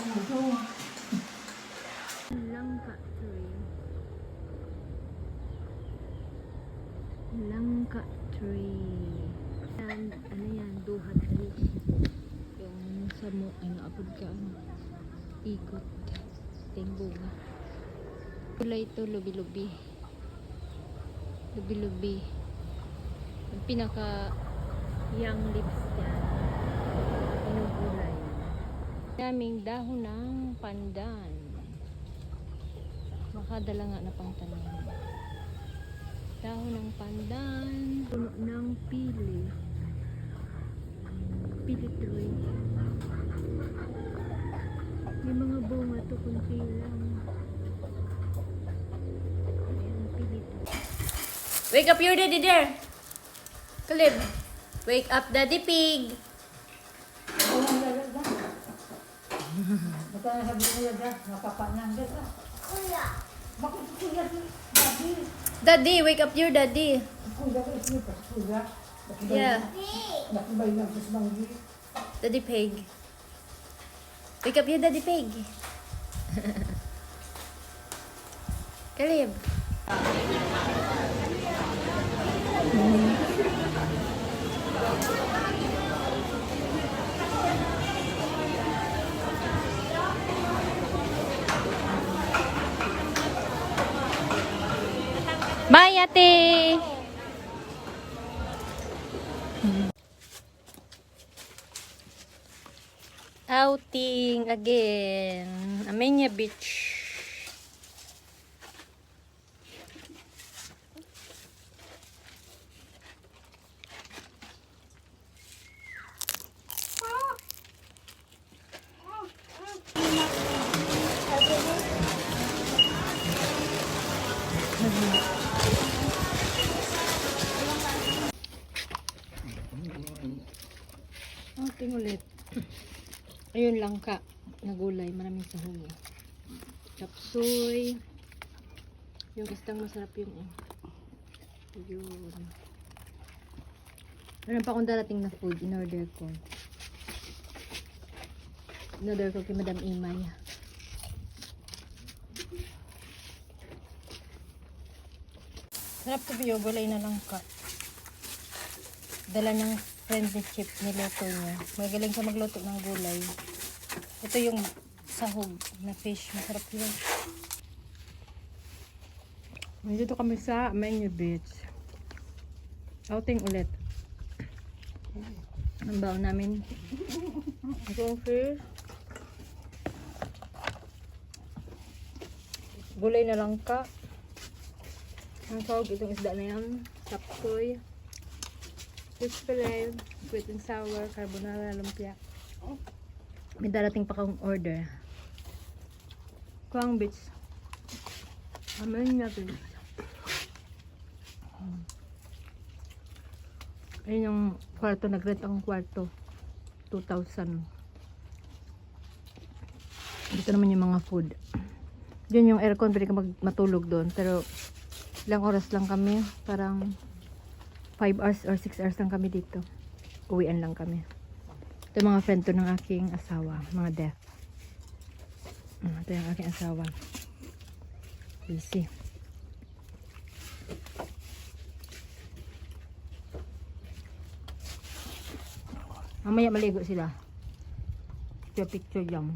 Langka tree. Langka tree. And, ano yan, duha tree. Yung sa mo, ano, apod ka, ano, ikot. Ting bunga. Kulay ito, lubi-lubi. Lubi-lubi. Yung pinaka young leaves yan. Pinugulay. Daming dahon ng pandan. Makadala nga na pang tanim. Dahon ng pandan. Puno ng pili. Pili tree. May mga bunga to kunti lang. Ayan, pili tree. Wake up your daddy there. Caleb. Wake up daddy pig. Daddy, wake up your daddy. Yeah. Daddy pig. Wake up your daddy pig. Caleb. Bye, ate! Outing again. Amenya Beach. Outing ulit. Ayun lang ka. Nagulay. Maraming sahog. Chapsuy. Yung istang masarap yun eh. Ayun. Meron pa akong darating na food. In-order ko. In-order ko kay Madam Imay. Sarap to biyo. Gulay na lang ka. Dala ng friendly chip niluto niya. Magaling siya magluto ng gulay. Ito yung sahog na fish. Masarap yun. Nandito kami sa Amenya Beach. Outing ulit. Ang baon namin. Ito ang fish. Gulay na lang ka. Ang sahog itong isda na yan. Chapsuy. Fish fillet, sweet and sour, carbonara, lumpia. May darating pa akong order. Kuang Beach. Amenya Beach. Ayun yung kwarto, nag-rent akong kwarto. 2,000. Dito naman yung mga food. Diyan yung aircon, pwede ka matulog doon. Pero ilang oras lang kami. Parang 5 hours or 6 hours lang kami dito. Uwian lang kami. Ito mga friend to ng aking asawa. Mga deaf. Ito yung aking asawa. Busy. Mamaya maligo sila. Picture yan.